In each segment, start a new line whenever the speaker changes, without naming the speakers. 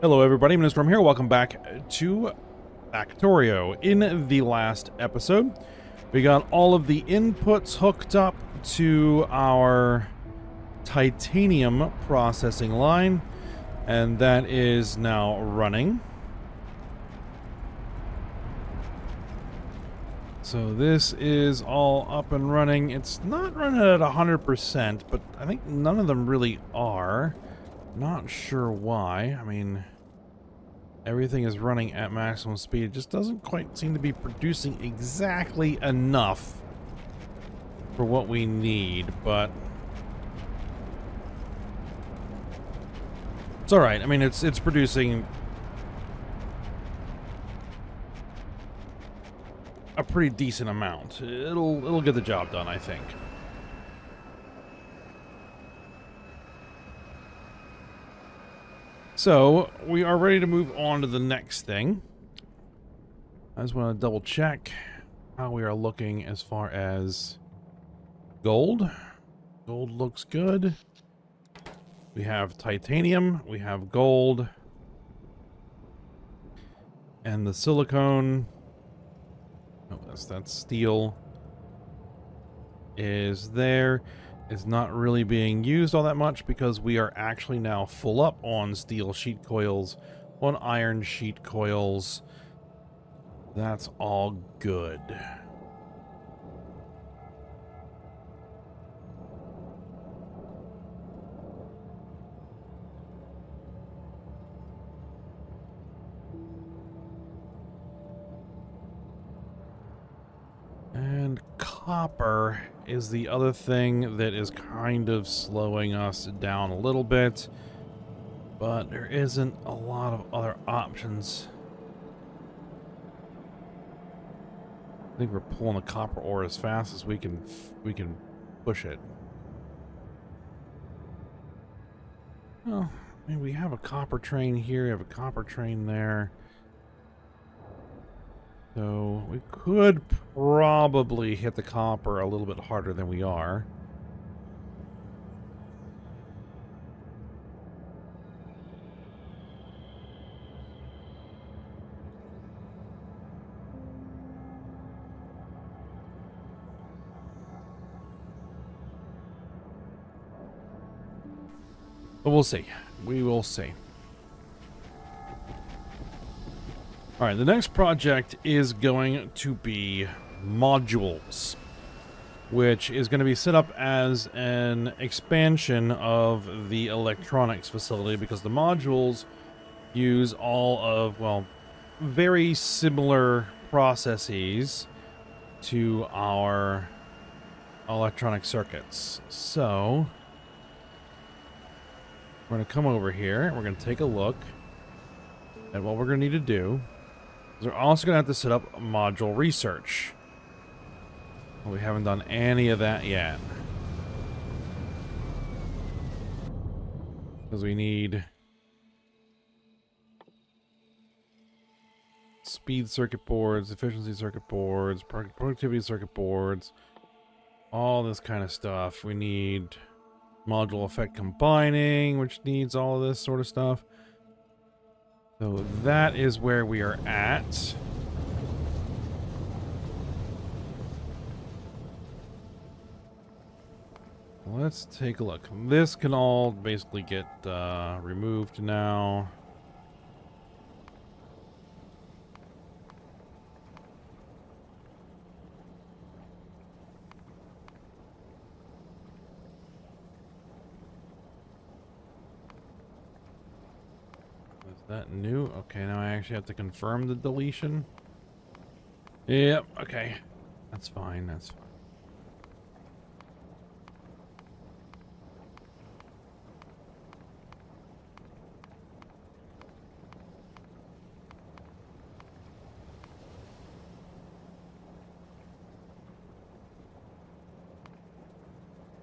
Hello everybody, Minister here. Welcome back to Factorio. In the last episode, we got all of the inputs hooked up to our titanium processing line, and that is now running. So this is all up and running. It's not running at 100%, but I think none of them really are. Not sure why. I mean, everything is running at maximum speed. It just doesn't quite seem to be producing exactly enough for what we need, but it's all right. I mean, it's producing a pretty decent amount. It'll get the job done, I think. So, we are ready to move on to the next thing. I just want to double check how we are looking as far as gold. Gold looks good. We have titanium, we have gold, and the silicone, oh, that's steel, is there. It's not really being used all that much because we are actually now full up on steel sheet coils, on iron sheet coils. That's all good. And copper is the other thing that is kind of slowing us down a little bit, but there isn't a lot of other options. I think we're pulling the copper ore as fast as we can push it. Well, I mean, we have a copper train here, we have a copper train there. So we could probably hit the copper a little bit harder than we are. But we'll see. We will see. Alright, the next project is going to be modules, which is going to be set up as an expansion of the electronics facility because the modules use all of, well, very similar processes to our electronic circuits. So, we're going to come over here, we're going to take a look at what we're going to need to do. We're also going to have to set up module research. Well, we haven't done any of that yet. Because we need speed circuit boards, efficiency circuit boards, productivity circuit boards, all this kind of stuff. We need module effect combining, which needs all of this sort of stuff. So that is where we are at. Let's take a look. This can all basically get removed now. That new? Okay, now I actually have to confirm the deletion. Yep, okay. That's fine, that's fine.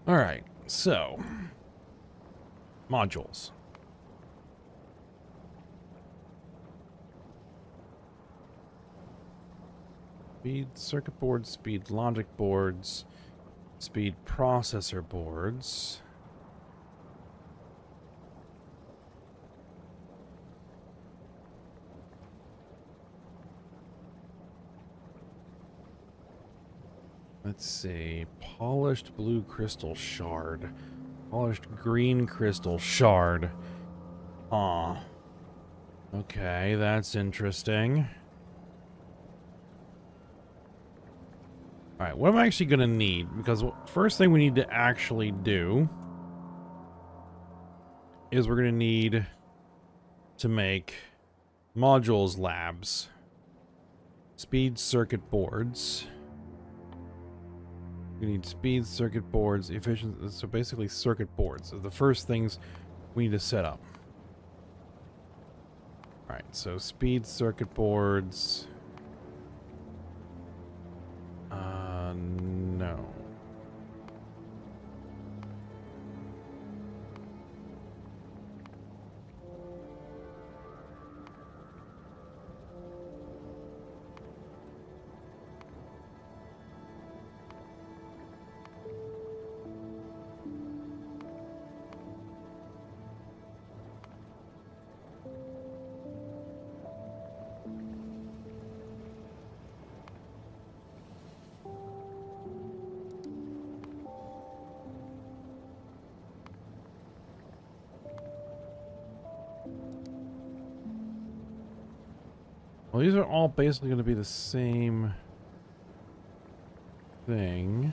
Alright, so modules. Speed circuit boards, speed logic boards, speed processor boards. Let's see. Polished blue crystal shard. Polished green crystal shard. Huh. Okay, that's interesting. Alright, what am I actually going to need? Because first thing we need to actually do is we're going to need to make modules labs. Speed circuit boards. We need speed circuit boards, efficient, so basically circuit boards are the first things we need to set up. Alright, so speed circuit boards. No. Well, these are all basically going to be the same thing.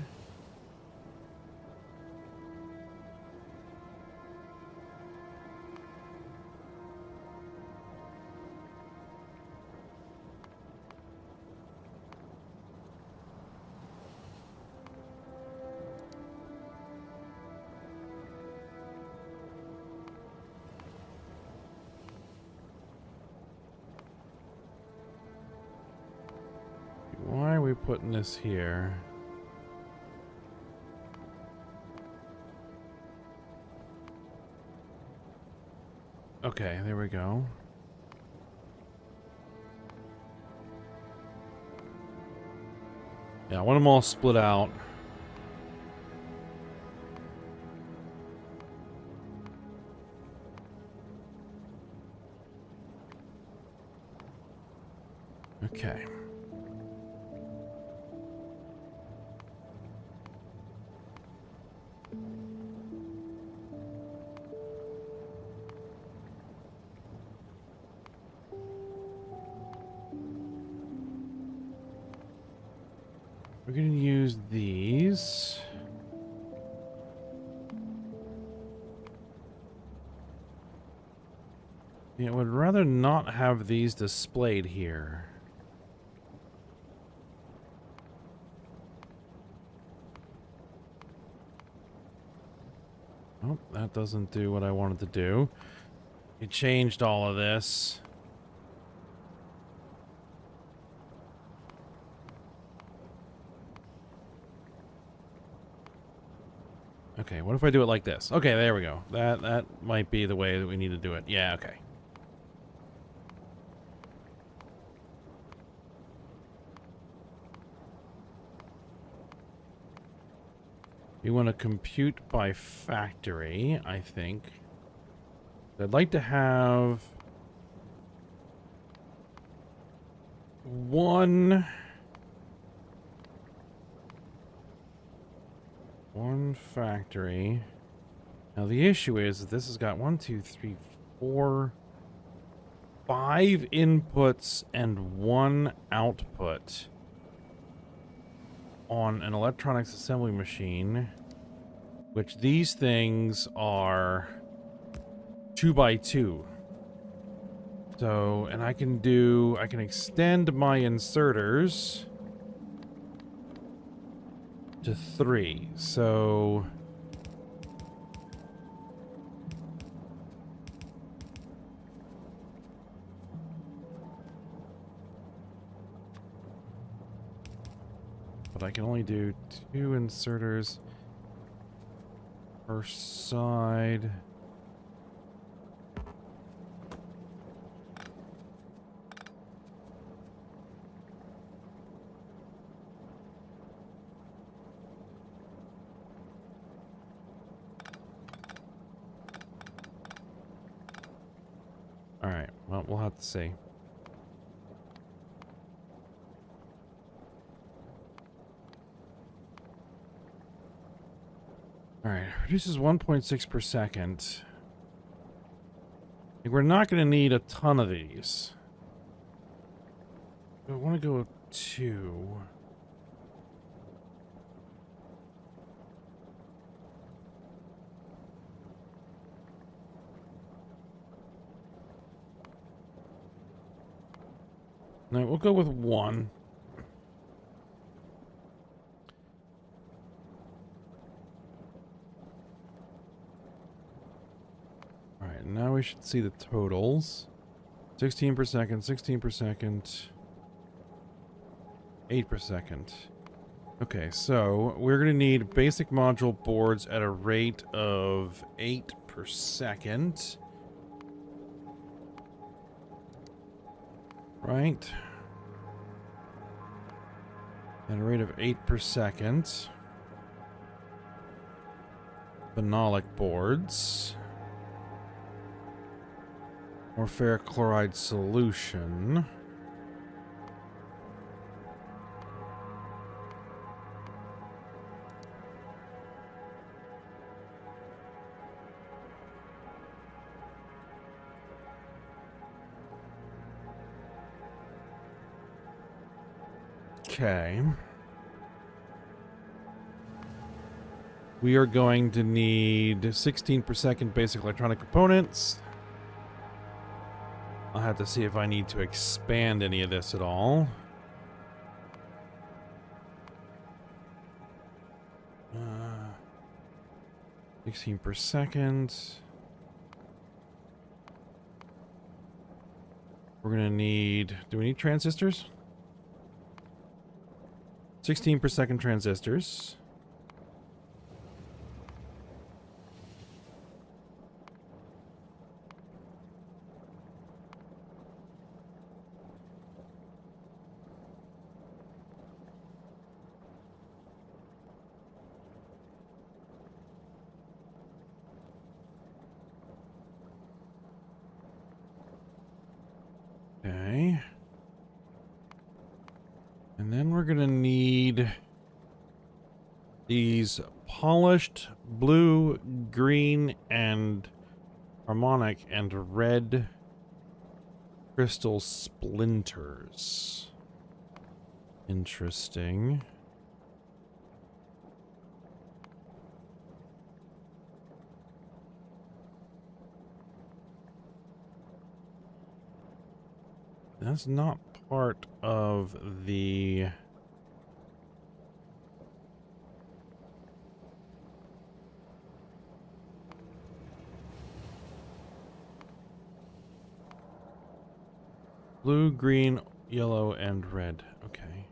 Why are we putting this here? Okay, there we go. Yeah, I want them all split out. Okay. We're going to use these. Yeah, I would rather not have these displayed here. Oh, that doesn't do what I wanted to do. It changed all of this. Okay, what if I do it like this? Okay, there we go. That might be the way that we need to do it. Yeah, okay. You want to compute by factory, I think. I'd like to have one factory. Now the issue is that this has got 1, 2, 3, 4, 5 inputs and 1 output on an electronics assembly machine, which these things are 2 by 2. So, and I can extend my inserters to 3. So but I can only do 2 inserters per side. Alright, well, we'll have to see. Alright, reduces 1.6 per second. Like, we're not going to need a ton of these. I want to go 2. No, we'll go with 1. Alright, now we should see the totals. 16 per second, 16 per second, 8 per second. Okay, so we're going to need basic module boards at a rate of 8 per second. Right. At a rate of 8 per second. Phenolic boards. Or ferric chloride solution. Okay. We are going to need 16 per second basic electronic components. I'll have to see if I need to expand any of this at all. 16 per second. We're gonna need... Do we need transistors? 16 per second transistors. Okay. And then we're gonna need these polished blue, green, and harmonic and red crystal splinters. Interesting. That's not part of the... Blue, green, yellow, and red. Okay.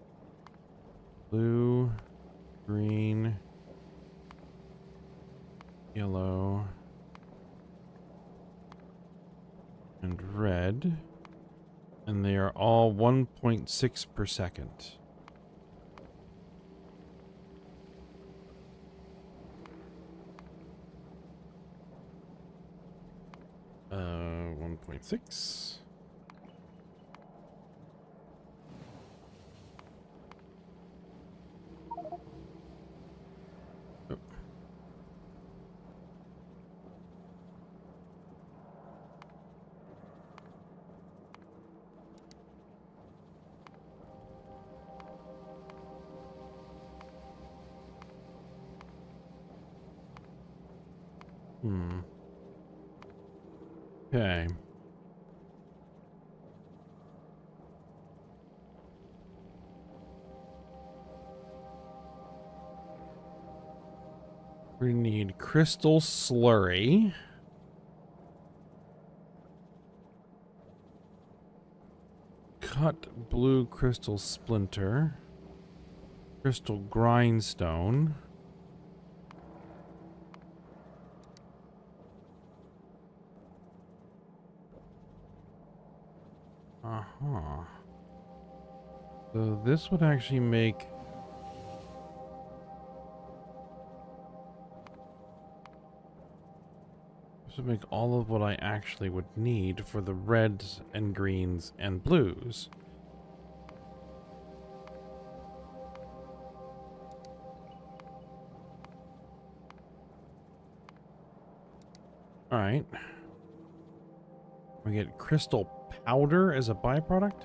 Blue, green, yellow, and red. And they are all 1.6 per second. Uh, 1.6. Okay. We need crystal slurry. Cut blue crystal splinter. Crystal grindstone. Uh-huh. So this would actually make... This would make all of what I actually would need for the reds and greens and blues. All right. We get crystal powder as a byproduct.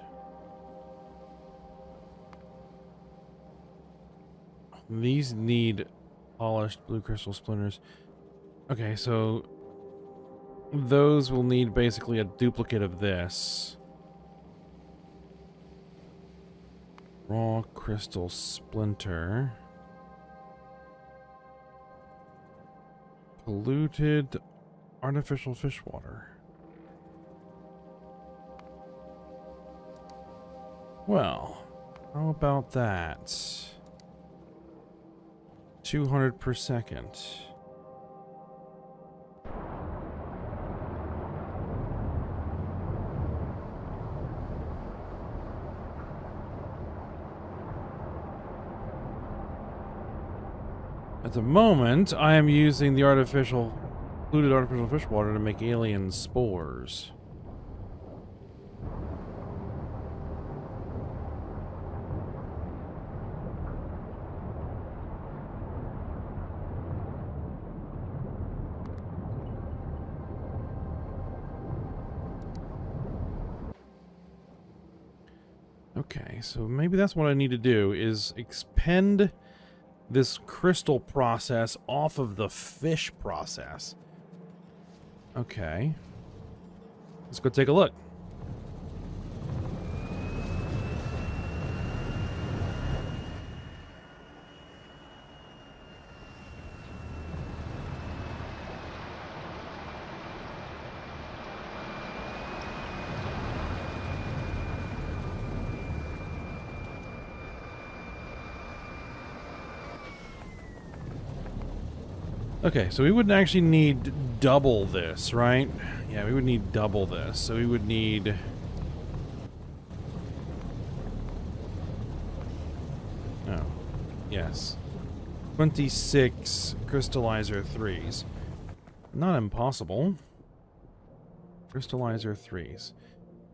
These need polished blue crystal splinters. Okay, so those will need basically a duplicate of this. Raw crystal splinter. Polluted artificial fish water. Well, how about that? 200 per second. At the moment, I am using the polluted artificial fish water to make alien spores. Okay, so maybe that's what I need to do, is expend this crystal process off of the fish process. Okay. Let's go take a look. Okay, so we would actually need double this, right? Yeah, we would need double this. So we would need... Oh, yes. 26 crystallizer 3s. Not impossible. Crystallizer 3s.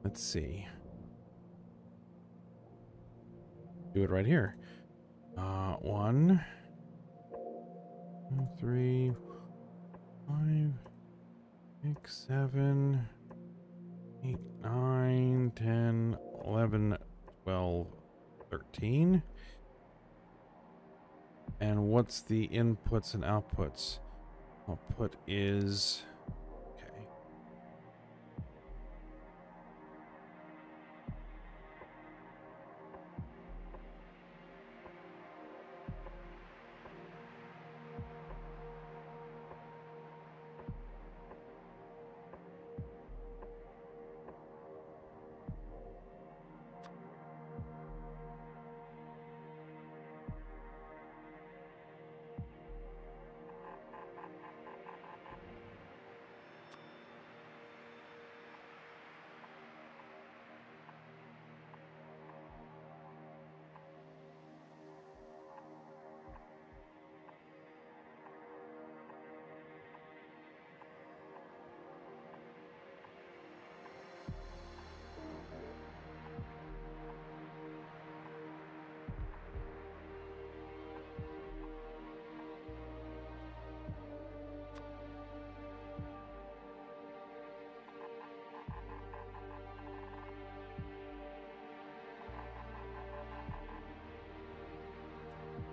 Let's see. Do it right here. 1... 3, 5, 6, 7, 8, 9, 10, 11, 12, 13. And what's the inputs and outputs? Output is... okay.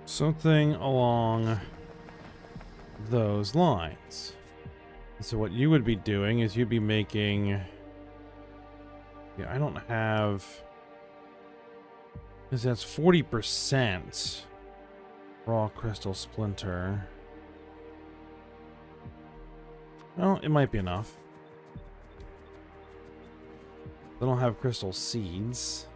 Something along those lines. So what you would be doing is you'd be making... yeah, I don't have... because that's 40% raw crystal splinter. Well, it might be enough. I don't have crystal seeds.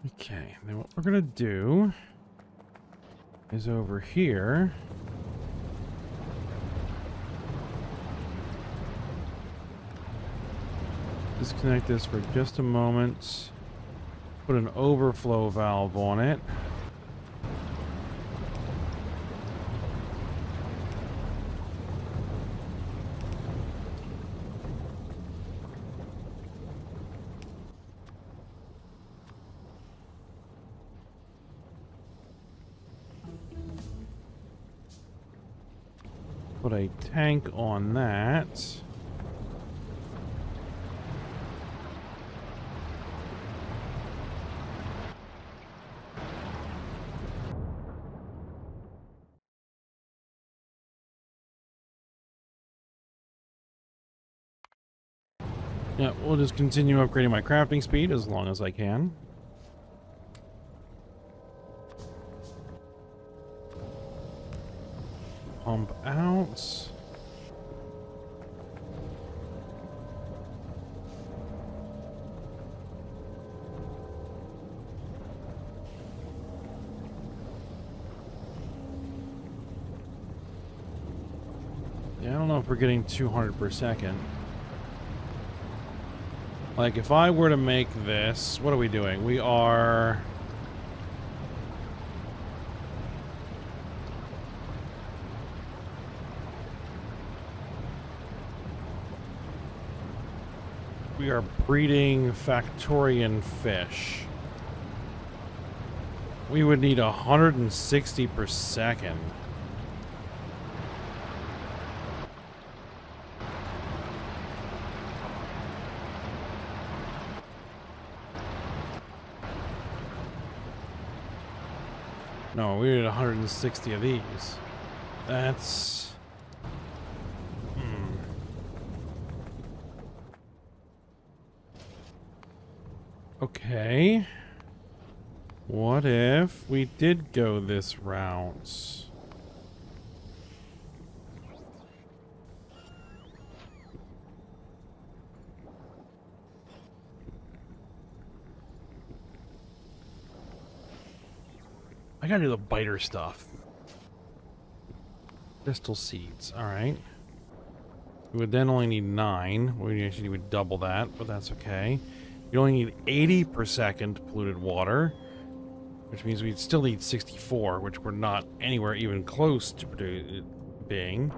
Okay, then what we're gonna do is over here. Disconnect this for just a moment. Put an overflow valve on it. Put a tank on that. Yeah, we'll just continue upgrading my crafting speed as long as I can. Pump out. Yeah, I don't know if we're getting 200 per second. Like, if I were to make this, what are we doing? We are... We are breeding Factorian fish. We would need 160 per second. No, we need 160 of these. That's... Okay. What if we did go this route? I gotta do the biter stuff. Crystal seeds, alright. We would then only need 9. We actually would double that, but that's okay. We only need 80 per second polluted water, which means we'd still need 64, which we're not anywhere even close to being.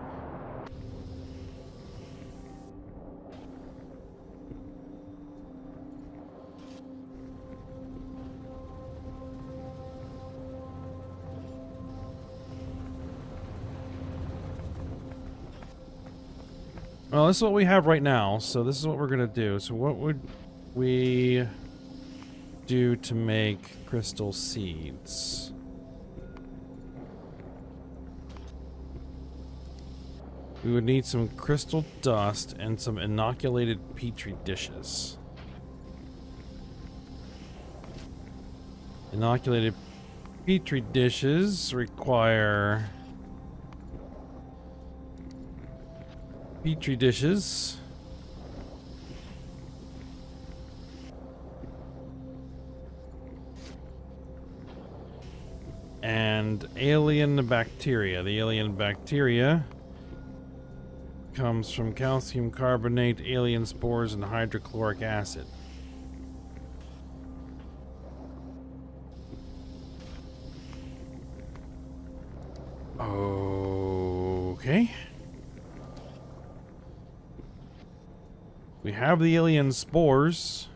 Well, this is what we have right now, so this is what we're gonna do. So what would we do to make crystal seeds? We would need some crystal dust and some inoculated petri dishes. Inoculated petri dishes require petri dishes. And alien bacteria. The alien bacteria comes from calcium carbonate, alien spores, and hydrochloric acid. Okay. We have the alien spores.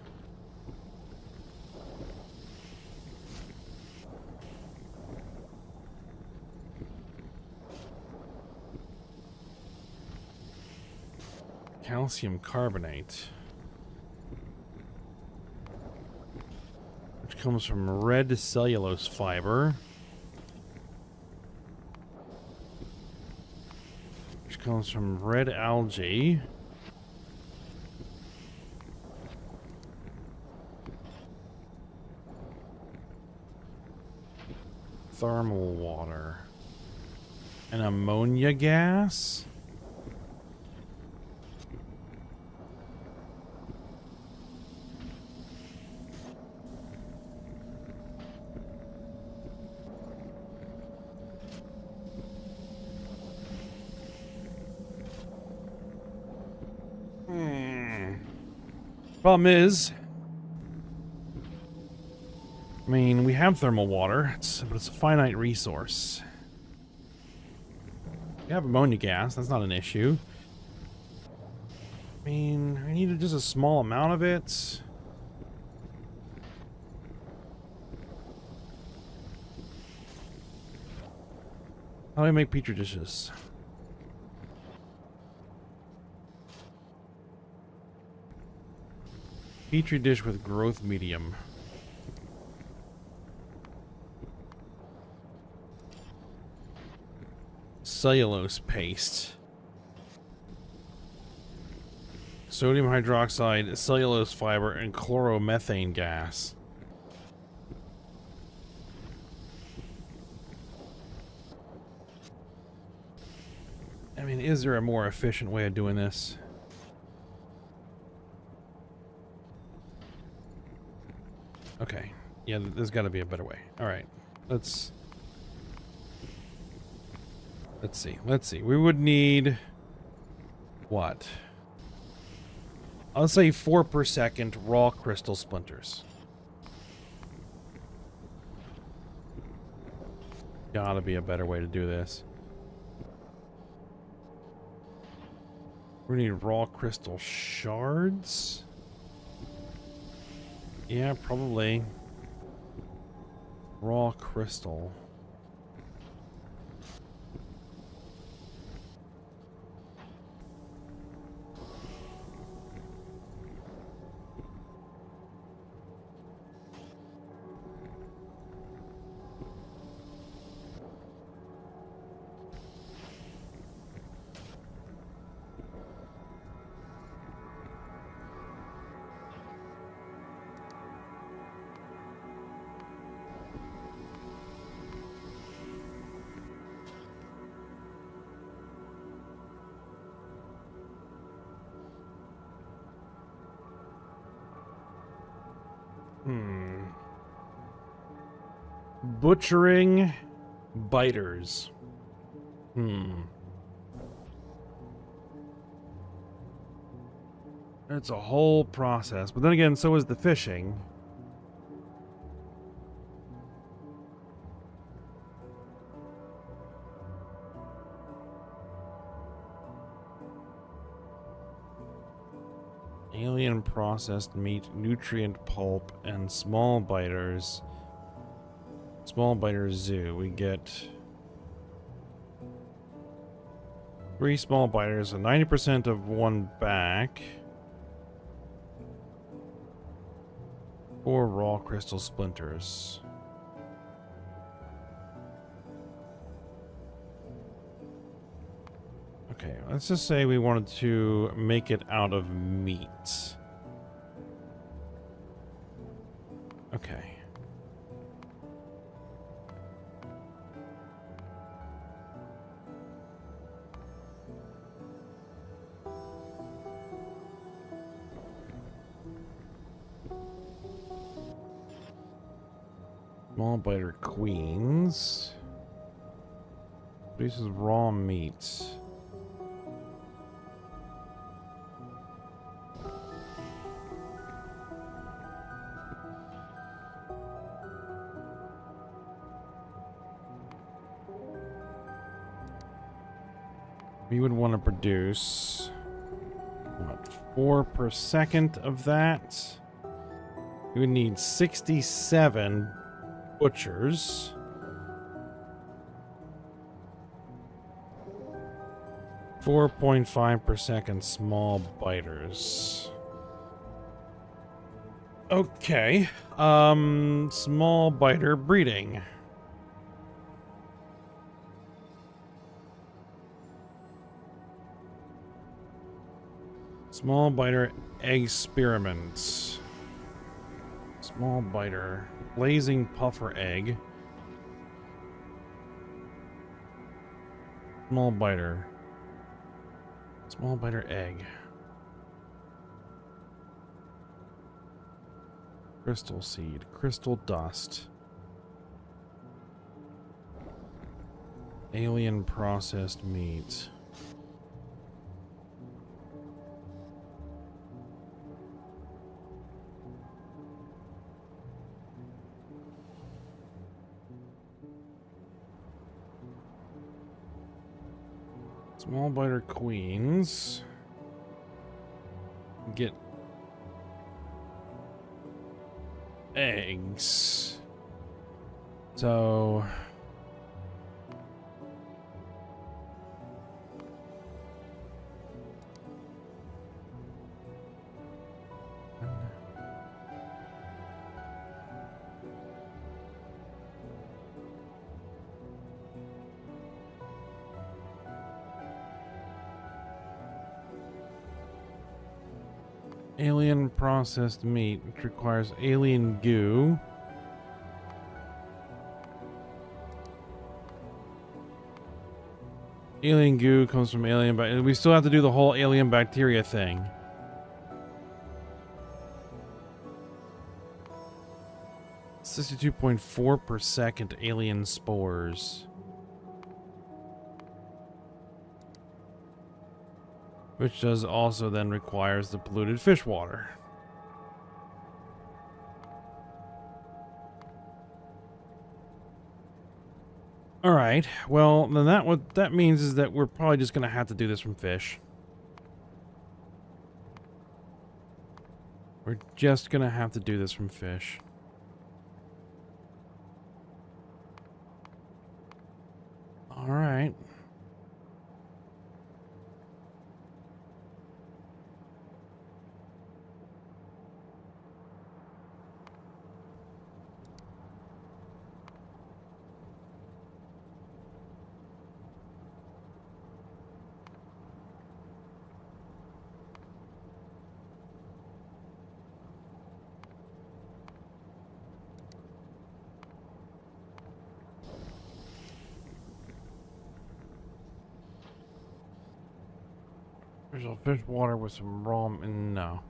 Calcium carbonate, which comes from red cellulose fiber, which comes from red algae, thermal water, and ammonia gas. Problem is, I mean, we have thermal water, but it's a finite resource. We have ammonia gas, that's not an issue. I mean, I need just a small amount of it. How do I make petri dishes? Petri dish with growth medium. Cellulose paste. Sodium hydroxide, cellulose fiber, and chloromethane gas. I mean, is there a more efficient way of doing this? Okay. Yeah, there's got to be a better way. All right. Let's see. Let's see. We would need what? I'll say 4 per second raw crystal splinters. Gotta be a better way to do this. We need raw crystal shards. Yeah, probably. Raw crystal. Butchering biters. It's a whole process. But then again, so is the fishing. Alien processed meat, nutrient pulp, and small biters. Small biter zoo. We get 3 small biters and 90% of one back. 4 raw crystal splinters. Okay, let's just say we wanted to make it out of meat. Okay. Small biter queens. This is raw meat. We would want to produce, what, 4 per second of that? We would need 67 butchers. .5 per second small biters. Okay. Small biter breeding. Small biter experiments. Small biter. Blazing puffer egg. Small biter. Small biter egg. Crystal seed. Crystal dust. Alien processed meat. Small biter queens. Get eggs. So alien processed meat, which requires alien goo. Alien goo comes from alien, but we still have to do the whole alien bacteria thing. (62.4 per second) alien spores. Which does also then requires the polluted fish water. Alright, well, then what that means is that we're probably just gonna have to do this from fish. We're just gonna have to do this from fish. Alright. There's fish water with some raw... No.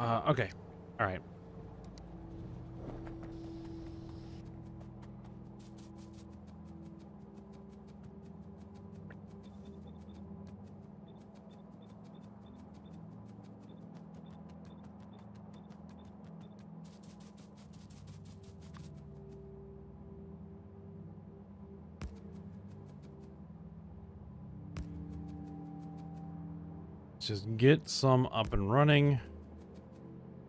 Okay. Alright. Just get some up and running. You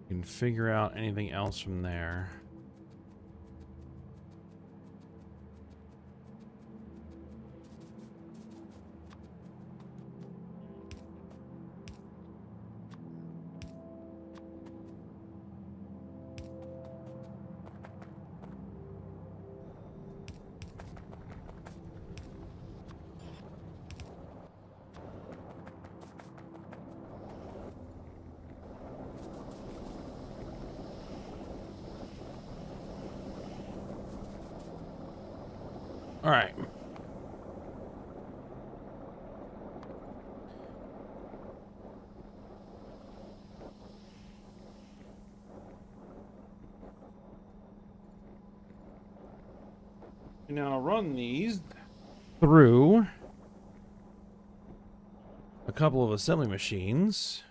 can figure out anything else from there. All right. Now run these through a couple of assembly machines.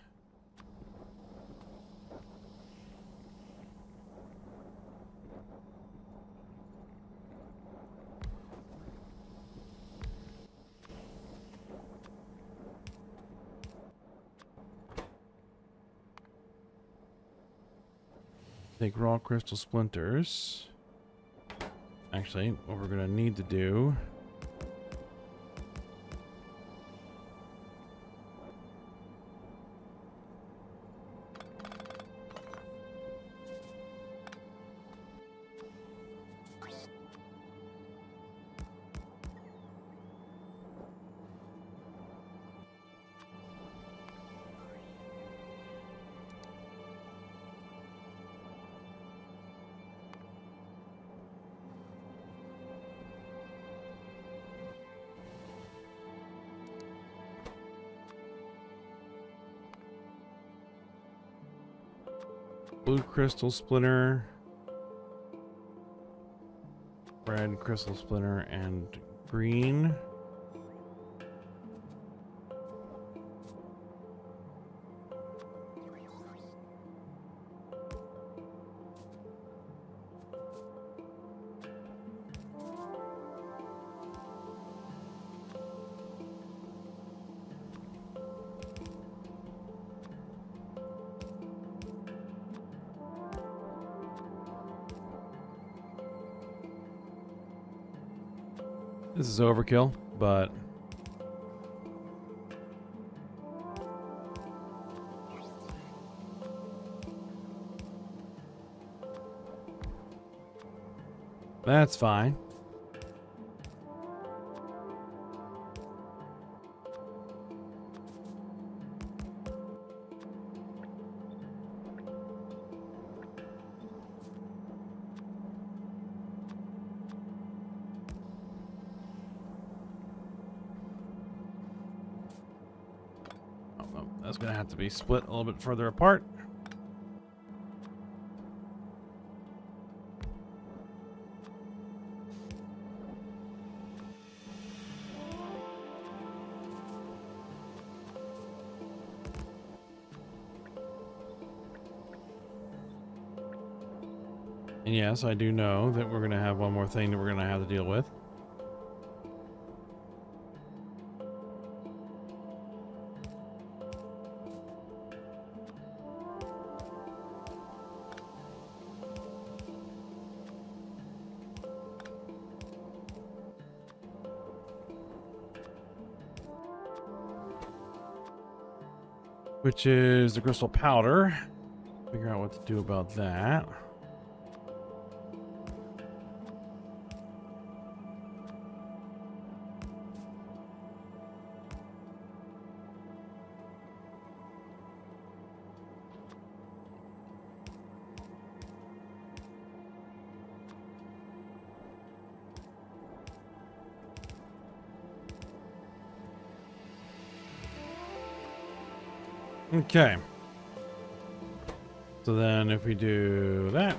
Take raw crystal splinters. Actually, what we're gonna need to do blue crystal splinter, red crystal splinter, and green. This is overkill, but... that's fine. That's going to have to be split a little bit further apart. And yes, I do know that we're going to have one more thing that we're going to have to deal with. Which is the crystal powder. Figure out what to do about that. Okay. So then if we do that.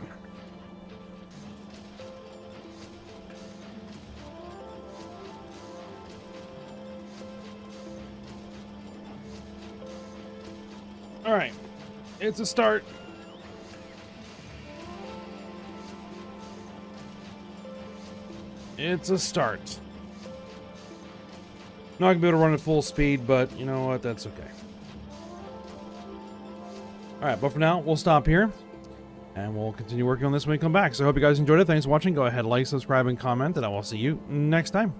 All right. It's a start. It's a start. Not gonna be able to run at full speed, but you know what? That's okay. Alright, but for now, we'll stop here. And we'll continue working on this when we come back. So I hope you guys enjoyed it. Thanks for watching. Go ahead, like, subscribe, and comment. And I will see you next time.